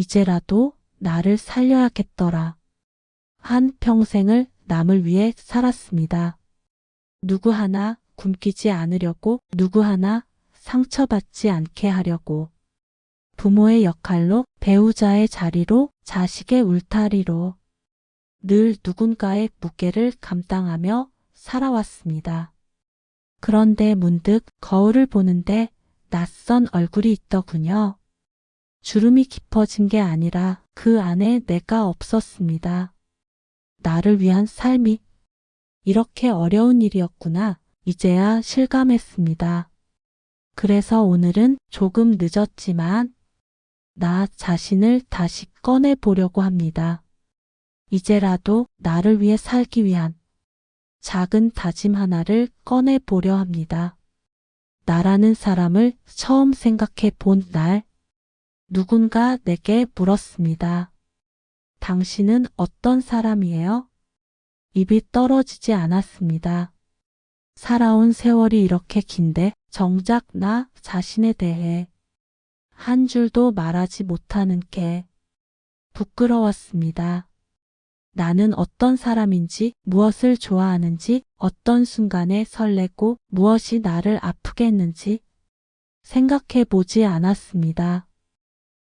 이제라도 나를 살려야겠더라. 한 평생을 남을 위해 살았습니다. 누구 하나 굶기지 않으려고, 누구 하나 상처받지 않게 하려고. 부모의 역할로, 배우자의 자리로, 자식의 울타리로 늘 누군가의 무게를 감당하며 살아왔습니다. 그런데 문득 거울을 보는데 낯선 얼굴이 있더군요. 주름이 깊어진 게 아니라 그 안에 내가 없었습니다. 나를 위한 삶이 이렇게 어려운 일이었구나. 이제야 실감했습니다. 그래서 오늘은 조금 늦었지만 나 자신을 다시 꺼내 보려고 합니다. 이제라도 나를 위해 살기 위한 작은 다짐 하나를 꺼내 보려 합니다. 나라는 사람을 처음 생각해 본 날, 누군가 내게 물었습니다. 당신은 어떤 사람이에요? 입이 떨어지지 않았습니다. 살아온 세월이 이렇게 긴데 정작 나 자신에 대해 한 줄도 말하지 못하는 게 부끄러웠습니다. 나는 어떤 사람인지, 무엇을 좋아하는지, 어떤 순간에 설레고 무엇이 나를 아프게 했는지 생각해 보지 않았습니다.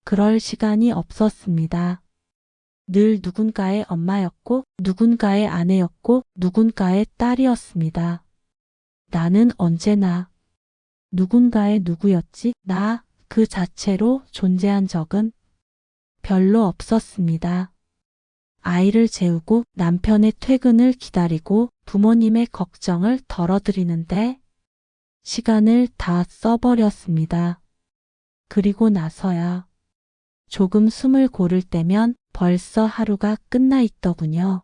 그럴 시간이 없었습니다. 늘 누군가의 엄마였고, 누군가의 아내였고, 누군가의 딸이었습니다. 나는 언제나 누군가의 누구였지? 나 그 자체로 존재한 적은 별로 없었습니다. 아이를 재우고 남편의 퇴근을 기다리고 부모님의 걱정을 덜어드리는데 시간을 다 써버렸습니다. 그리고 나서야 조금 숨을 고를 때면 벌써 하루가 끝나 있더군요.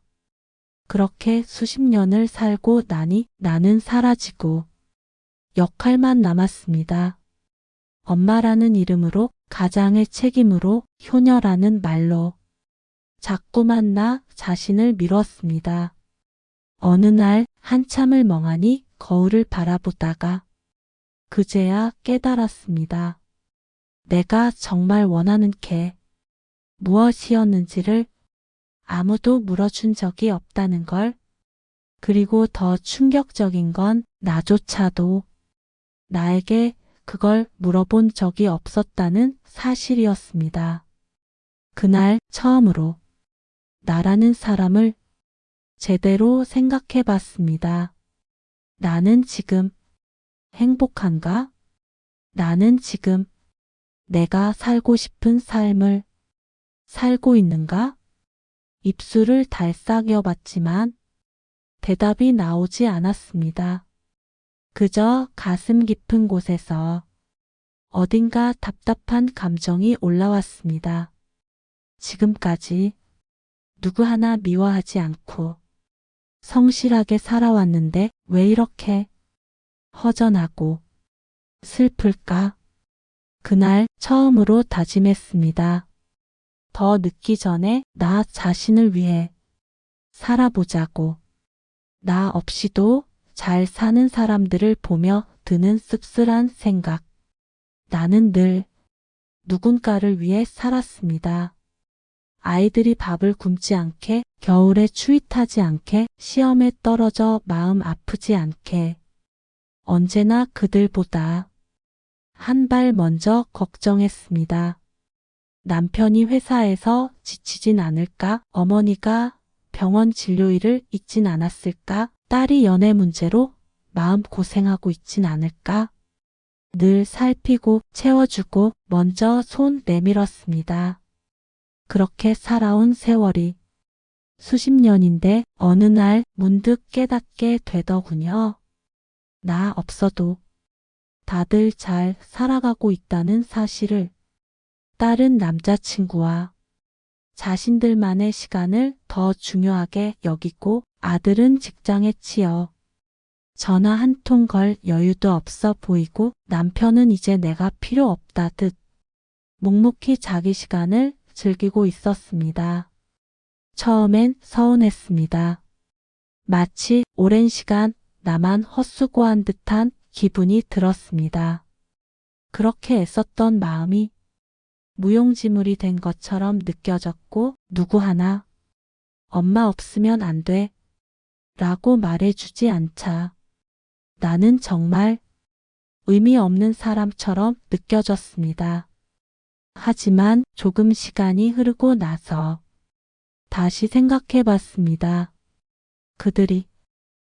그렇게 수십 년을 살고 나니 나는 사라지고 역할만 남았습니다. 엄마라는 이름으로, 가장의 책임으로, 효녀라는 말로 자꾸만 나 자신을 미뤘습니다. 어느 날 한참을 멍하니 거울을 바라보다가 그제야 깨달았습니다. 내가 정말 원하는 게 무엇이었는지를 아무도 물어준 적이 없다는 걸. 그리고 더 충격적인 건 나조차도 나에게 그걸 물어본 적이 없었다는 사실이었습니다. 그날 처음으로 나라는 사람을 제대로 생각해 봤습니다. 나는 지금 행복한가? 나는 지금 내가 살고 싶은 삶을 살고 있는가? 입술을 달싹여 봤지만 대답이 나오지 않았습니다. 그저 가슴 깊은 곳에서 어딘가 답답한 감정이 올라왔습니다. 지금까지 누구 하나 미워하지 않고 성실하게 살아왔는데 왜 이렇게 허전하고 슬플까? 그날 처음으로 다짐했습니다. 더 늦기 전에 나 자신을 위해 살아보자고. 나 없이도 잘 사는 사람들을 보며 드는 씁쓸한 생각. 나는 늘 누군가를 위해 살았습니다. 아이들이 밥을 굶지 않게, 겨울에 추위 타지 않게, 시험에 떨어져 마음 아프지 않게. 언제나 그들보다 한 발 먼저 걱정했습니다. 남편이 회사에서 지치진 않을까? 어머니가 병원 진료일을 잊진 않았을까? 딸이 연애 문제로 마음 고생하고 있진 않을까? 늘 살피고 채워주고 먼저 손 내밀었습니다. 그렇게 살아온 세월이 수십 년인데 어느 날 문득 깨닫게 되더군요. 나 없어도 다들 잘 살아가고 있다는 사실을. 딸은 남자친구와 자신들만의 시간을 더 중요하게 여기고 아들은 직장에 치여 전화 한 통 걸 여유도 없어 보이고 남편은 이제 내가 필요 없다듯 묵묵히 자기 시간을 즐기고 있었습니다. 처음엔 서운했습니다. 마치 오랜 시간 나만 헛수고한 듯한 기분이 들었습니다. 그렇게 애썼던 마음이 무용지물이 된 것처럼 느껴졌고 누구 하나 엄마 없으면 안 돼 라고 말해주지 않자 나는 정말 의미 없는 사람처럼 느껴졌습니다. 하지만 조금 시간이 흐르고 나서 다시 생각해 봤습니다. 그들이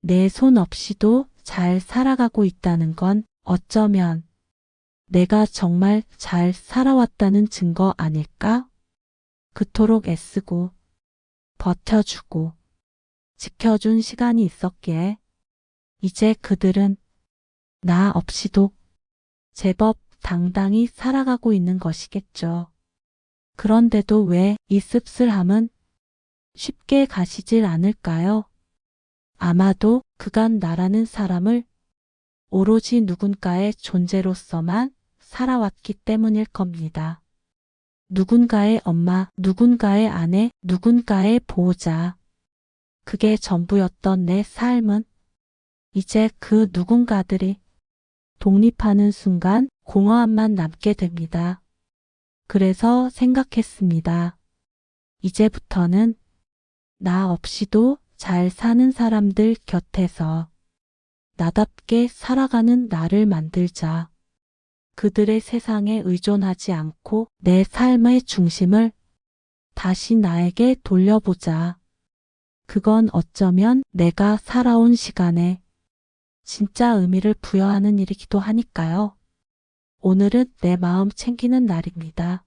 내 손 없이도 잘 살아가고 있다는 건 어쩌면 내가 정말 잘 살아왔다는 증거 아닐까? 그토록 애쓰고 버텨주고 지켜준 시간이 있었기에 이제 그들은 나 없이도 제법 당당히 살아가고 있는 것이겠죠. 그런데도 왜 이 씁쓸함은 쉽게 가시질 않을까요? 아마도 그간 나라는 사람을 오로지 누군가의 존재로서만 살아왔기 때문일 겁니다. 누군가의 엄마, 누군가의 아내, 누군가의 보호자. 그게 전부였던 내 삶은 이제 그 누군가들이 독립하는 순간 공허함만 남게 됩니다. 그래서 생각했습니다. 이제부터는 나 없이도 잘 사는 사람들 곁에서 나답게 살아가는 나를 만들자. 그들의 세상에 의존하지 않고 내 삶의 중심을 다시 나에게 돌려보자. 그건 어쩌면 내가 살아온 시간에 진짜 의미를 부여하는 일이기도 하니까요. 오늘은 내 마음 챙기는 날입니다.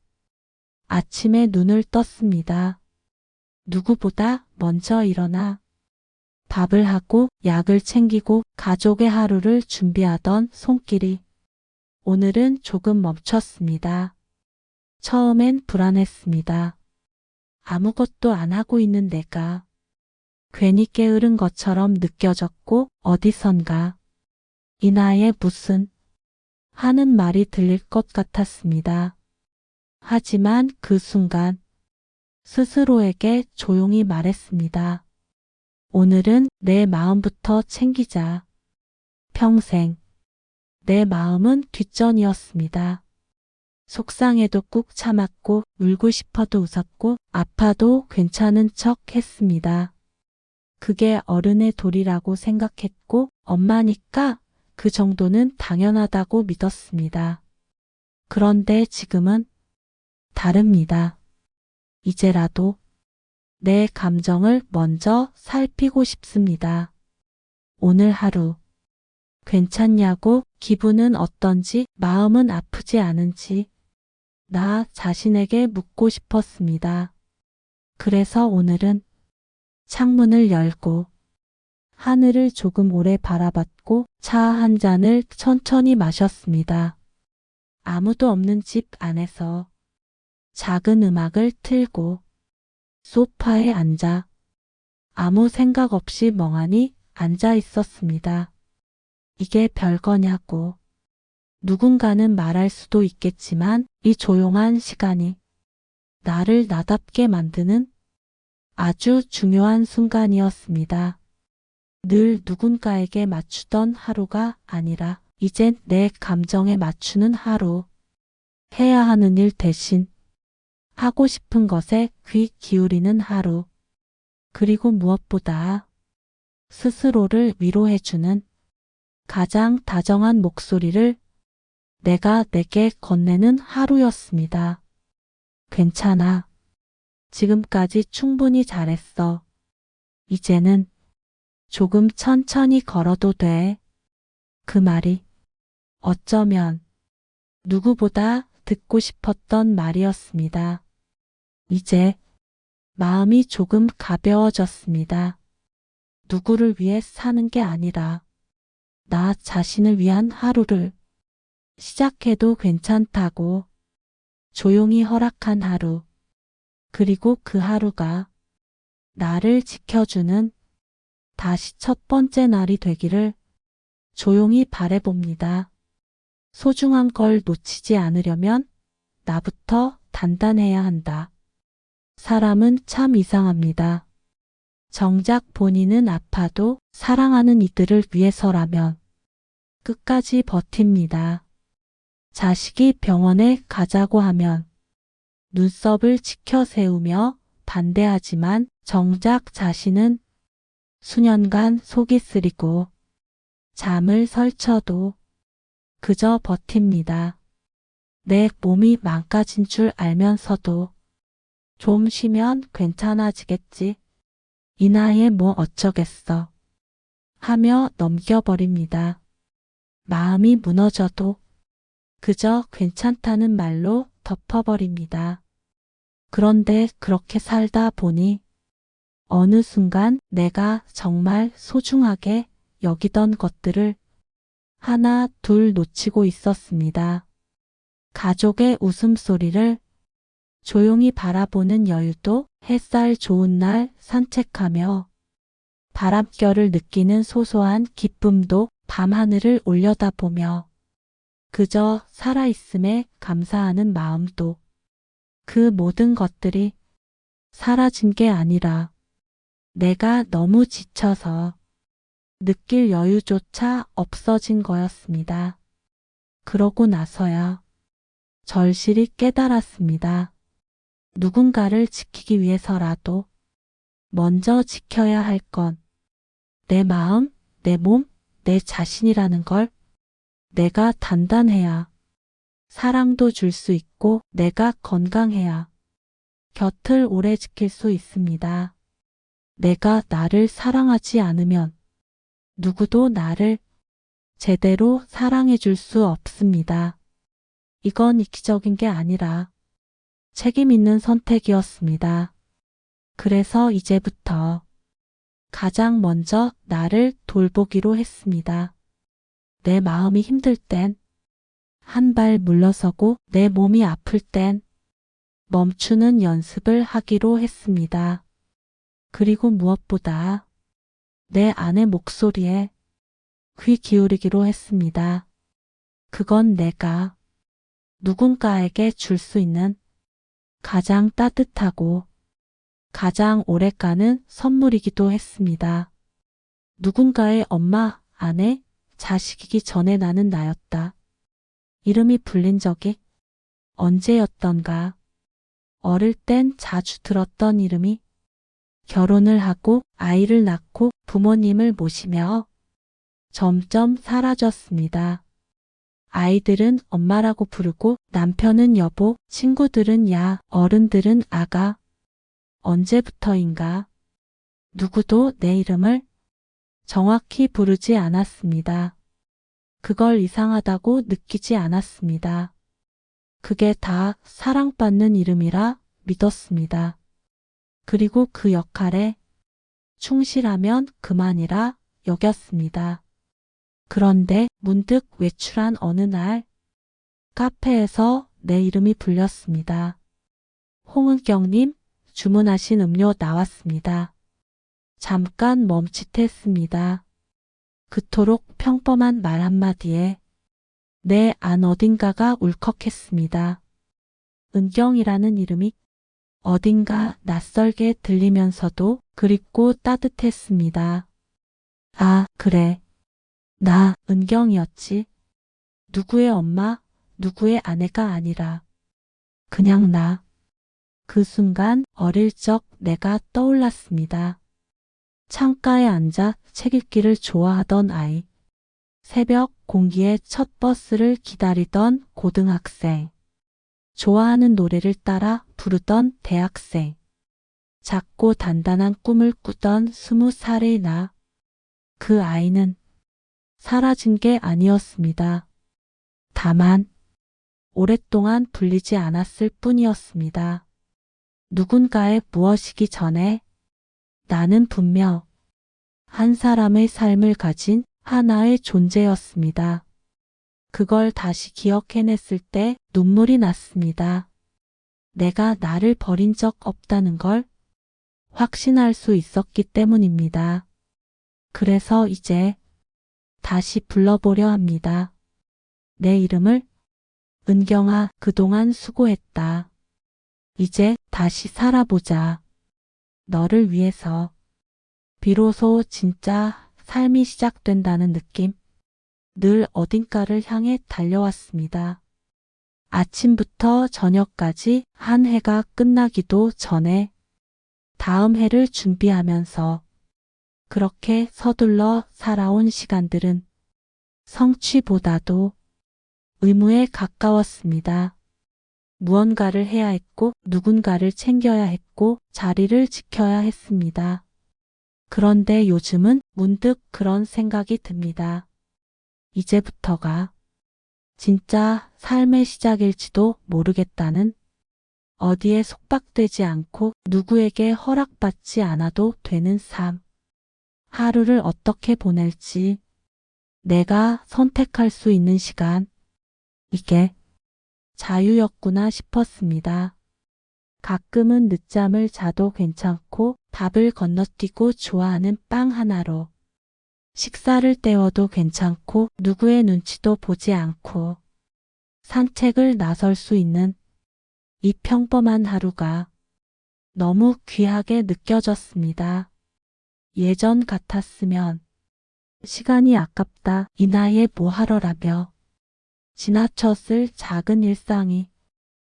아침에 눈을 떴습니다. 누구보다 먼저 일어나 밥을 하고 약을 챙기고 가족의 하루를 준비하던 손길이 오늘은 조금 멈췄습니다. 처음엔 불안했습니다. 아무것도 안 하고 있는 내가 괜히 게으른 것처럼 느껴졌고 어디선가 이 나이에 무슨 하는 말이 들릴 것 같았습니다. 하지만 그 순간 스스로에게 조용히 말했습니다. 오늘은 내 마음부터 챙기자. 평생 내 마음은 뒷전이었습니다. 속상해도 꾹 참았고 울고 싶어도 웃었고 아파도 괜찮은 척 했습니다. 그게 어른의 도리라고 생각했고 엄마니까 그 정도는 당연하다고 믿었습니다. 그런데 지금은 다릅니다. 이제라도 내 감정을 먼저 살피고 싶습니다. 오늘 하루 괜찮냐고, 기분은 어떤지, 마음은 아프지 않은지 나 자신에게 묻고 싶었습니다. 그래서 오늘은 창문을 열고 하늘을 조금 오래 바라봤고 차 한 잔을 천천히 마셨습니다. 아무도 없는 집 안에서 작은 음악을 틀고 소파에 앉아 아무 생각 없이 멍하니 앉아 있었습니다. 이게 별거냐고. 누군가는 말할 수도 있겠지만 이 조용한 시간이 나를 나답게 만드는 아주 중요한 순간이었습니다. 늘 누군가에게 맞추던 하루가 아니라 이젠 내 감정에 맞추는 하루. 해야 하는 일 대신 하고 싶은 것에 귀 기울이는 하루. 그리고 무엇보다 스스로를 위로해주는 가장 다정한 목소리를 내가 내게 건네는 하루였습니다. 괜찮아. 지금까지 충분히 잘했어. 이제는 조금 천천히 걸어도 돼. 그 말이 어쩌면 누구보다 듣고 싶었던 말이었습니다. 이제 마음이 조금 가벼워졌습니다. 누구를 위해 사는 게 아니라 나 자신을 위한 하루를 시작해도 괜찮다고 조용히 허락한 하루. 그리고 그 하루가 나를 지켜주는 다시 첫 번째 날이 되기를 조용히 바라봅니다. 소중한 걸 놓치지 않으려면 나부터 단단해야 한다. 사람은 참 이상합니다. 정작 본인은 아파도 사랑하는 이들을 위해서라면 끝까지 버팁니다. 자식이 병원에 가자고 하면 눈썹을 치켜 세우며 반대하지만 정작 자신은 수년간 속이 쓰리고 잠을 설쳐도 그저 버팁니다. 내 몸이 망가진 줄 알면서도 좀 쉬면 괜찮아지겠지. 이 나이에 뭐 어쩌겠어. 하며 넘겨버립니다. 마음이 무너져도 그저 괜찮다는 말로 덮어버립니다. 그런데 그렇게 살다 보니 어느 순간 내가 정말 소중하게 여기던 것들을 하나 둘 놓치고 있었습니다. 가족의 웃음소리를 조용히 바라보는 여유도, 햇살 좋은 날 산책하며 바람결을 느끼는 소소한 기쁨도, 밤하늘을 올려다보며 그저 살아있음에 감사하는 마음도, 그 모든 것들이 사라진 게 아니라 내가 너무 지쳐서 느낄 여유조차 없어진 거였습니다. 그러고 나서야 절실히 깨달았습니다. 누군가를 지키기 위해서라도 먼저 지켜야 할 건 내 마음, 내 몸, 내 자신이라는 걸. 내가 단단해야 사랑도 줄 수 있고 내가 건강해야 곁을 오래 지킬 수 있습니다. 내가 나를 사랑하지 않으면 누구도 나를 제대로 사랑해 줄 수 없습니다. 이건 이기적인 게 아니라 책임 있는 선택이었습니다. 그래서 이제부터 가장 먼저 나를 돌보기로 했습니다. 내 마음이 힘들 땐 한 발 물러서고 내 몸이 아플 땐 멈추는 연습을 하기로 했습니다. 그리고 무엇보다 내 안의 목소리에 귀 기울이기로 했습니다. 그건 내가 누군가에게 줄 수 있는 가장 따뜻하고 가장 오래가는 선물이기도 했습니다. 누군가의 엄마, 아내, 자식이기 전에 나는 나였다. 이름이 불린 적이 언제였던가. 어릴 땐 자주 들었던 이름이 결혼을 하고 아이를 낳고 부모님을 모시며 점점 사라졌습니다. 아이들은 엄마라고 부르고 남편은 여보, 친구들은 야, 어른들은 아가. 언제부터인가 누구도 내 이름을 정확히 부르지 않았습니다. 그걸 이상하다고 느끼지 않았습니다. 그게 다 사랑받는 이름이라 믿었습니다. 그리고 그 역할에 충실하면 그만이라 여겼습니다. 그런데 문득 외출한 어느 날 카페에서 내 이름이 불렸습니다. 홍은경님, 주문하신 음료 나왔습니다. 잠깐 멈칫했습니다. 그토록 평범한 말 한마디에 내 안 어딘가가 울컥했습니다. 은경이라는 이름이 어딘가 낯설게 들리면서도 그립고 따뜻했습니다. 아, 그래. 나 은경이었지. 누구의 엄마, 누구의 아내가 아니라 그냥 나. 그 순간 어릴 적 내가 떠올랐습니다. 창가에 앉아 책 읽기를 좋아하던 아이. 새벽 공기에 첫 버스를 기다리던 고등학생. 좋아하는 노래를 따라 부르던 대학생. 작고 단단한 꿈을 꾸던 20살의 나. 그 아이는 사라진 게 아니었습니다. 다만 오랫동안 불리지 않았을 뿐이었습니다. 누군가의 무엇이기 전에 나는 분명 한 사람의 삶을 가진 하나의 존재였습니다. 그걸 다시 기억해냈을 때 눈물이 났습니다. 내가 나를 버린 적 없다는 걸 확신할 수 있었기 때문입니다. 그래서 이제 다시 불러보려 합니다. 내 이름을 은경아, 그동안 수고했다. 이제 다시 살아보자. 너를 위해서. 비로소 진짜 삶이 시작된다는 느낌. 늘 어딘가를 향해 달려왔습니다. 아침부터 저녁까지 한 해가 끝나기도 전에 다음 해를 준비하면서 그렇게 서둘러 살아온 시간들은 성취보다도 의무에 가까웠습니다. 무언가를 해야 했고 누군가를 챙겨야 했고 자리를 지켜야 했습니다. 그런데 요즘은 문득 그런 생각이 듭니다. 이제부터가 진짜 삶의 시작일지도 모르겠다는, 어디에 속박되지 않고 누구에게 허락받지 않아도 되는 삶. 하루를 어떻게 보낼지 내가 선택할 수 있는 시간. 이게 자유였구나 싶었습니다. 가끔은 늦잠을 자도 괜찮고 밥을 건너뛰고 좋아하는 빵 하나로 식사를 때워도 괜찮고 누구의 눈치도 보지 않고 산책을 나설 수 있는 이 평범한 하루가 너무 귀하게 느껴졌습니다. 예전 같았으면 시간이 아깝다, 이 나이에 뭐 하러라며 지나쳤을 작은 일상이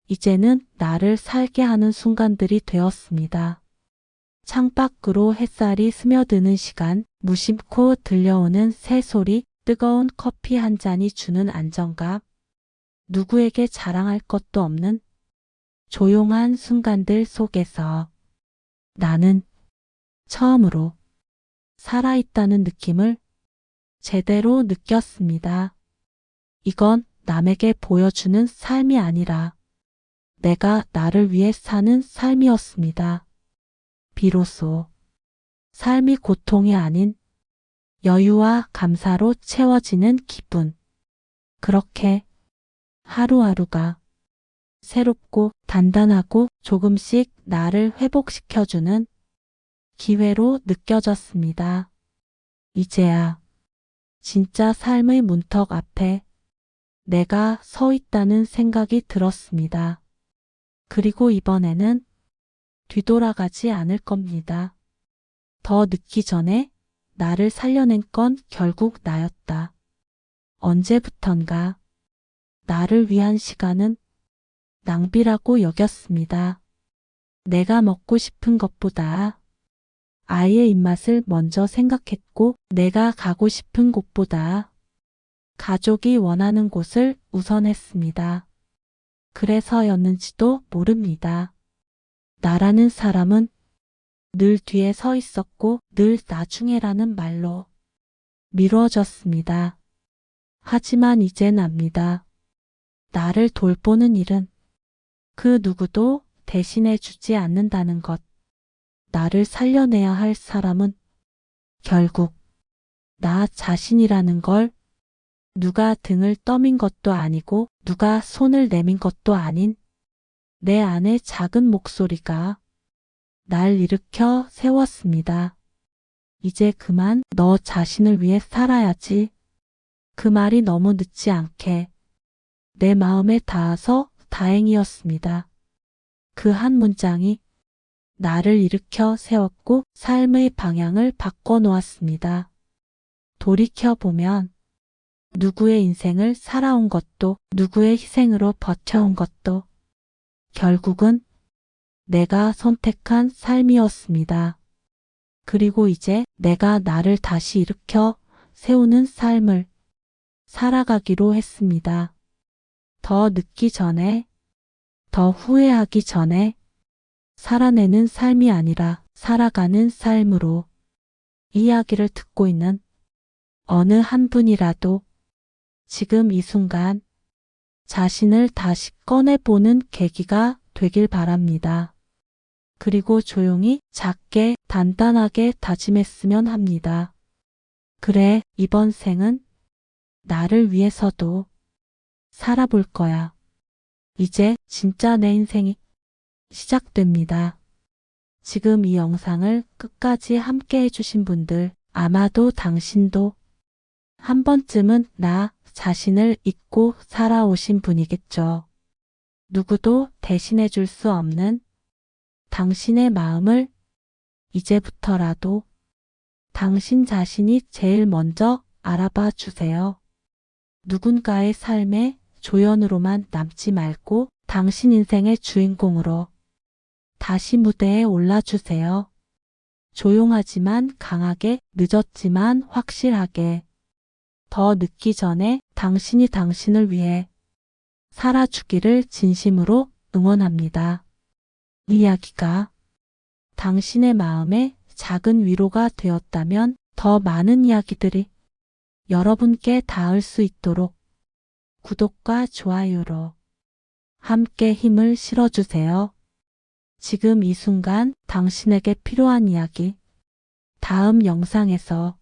이제는 나를 살게 하는 순간들이 되었습니다. 창밖으로 햇살이 스며드는 시간, 무심코 들려오는 새소리, 뜨거운 커피 한 잔이 주는 안정감, 누구에게 자랑할 것도 없는 조용한 순간들 속에서 나는 처음으로 살아있다는 느낌을 제대로 느꼈습니다. 이건 남에게 보여주는 삶이 아니라 내가 나를 위해 사는 삶이었습니다. 비로소 삶이 고통이 아닌 여유와 감사로 채워지는 기분. 그렇게 하루하루가 새롭고 단단하고 조금씩 나를 회복시켜주는 기회로 느껴졌습니다. 이제야 진짜 삶의 문턱 앞에 내가 서 있다는 생각이 들었습니다. 그리고 이번에는 뒤돌아가지 않을 겁니다. 더 늦기 전에 나를 살려낸 건 결국 나였다. 언제부턴가 나를 위한 시간은 낭비라고 여겼습니다. 내가 먹고 싶은 것보다 아이의 입맛을 먼저 생각했고 내가 가고 싶은 곳보다 가족이 원하는 곳을 우선했습니다. 그래서였는지도 모릅니다. 나라는 사람은 늘 뒤에 서 있었고 늘 나중에라는 말로 미뤄졌습니다. 하지만 이젠 압니다. 나를 돌보는 일은 그 누구도 대신해 주지 않는다는 것. 나를 살려내야 할 사람은 결국 나 자신이라는 걸, 누가 등을 떠민 것도 아니고 누가 손을 내민 것도 아닌 내 안의 작은 목소리가 날 일으켜 세웠습니다. 이제 그만 너 자신을 위해 살아야지. 그 말이 너무 늦지 않게 내 마음에 닿아서 다행이었습니다. 그 한 문장이 나를 일으켜 세웠고 삶의 방향을 바꿔놓았습니다. 돌이켜보면 누구의 인생을 살아온 것도 누구의 희생으로 버텨온 것도 결국은 내가 선택한 삶이었습니다. 그리고 이제 내가 나를 다시 일으켜 세우는 삶을 살아가기로 했습니다. 더 늦기 전에, 더 후회하기 전에 살아내는 삶이 아니라 살아가는 삶으로. 이 이야기를 듣고 있는 어느 한 분이라도 지금 이 순간 자신을 다시 꺼내보는 계기가 되길 바랍니다. 그리고 조용히 작게 단단하게 다짐했으면 합니다. 그래, 이번 생은 나를 위해서도 살아볼 거야. 이제 진짜 내 인생이 시작됩니다. 지금 이 영상을 끝까지 함께 해주신 분들, 아마도 당신도 한 번쯤은 나 자신을 잊고 살아오신 분이겠죠. 누구도 대신해 줄 수 없는 당신의 마음을 이제부터라도 당신 자신이 제일 먼저 알아봐 주세요. 누군가의 삶에 조연으로만 남지 말고 당신 인생의 주인공으로 다시 무대에 올라주세요. 조용하지만 강하게, 늦었지만 확실하게. 더 늦기 전에 당신이 당신을 위해 살아주기를 진심으로 응원합니다. 이 이야기가 당신의 마음에 작은 위로가 되었다면 더 많은 이야기들이 여러분께 닿을 수 있도록 구독과 좋아요로 함께 힘을 실어주세요. 지금 이 순간 당신에게 필요한 이야기 다음 영상에서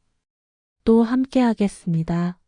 또 함께 하겠습니다.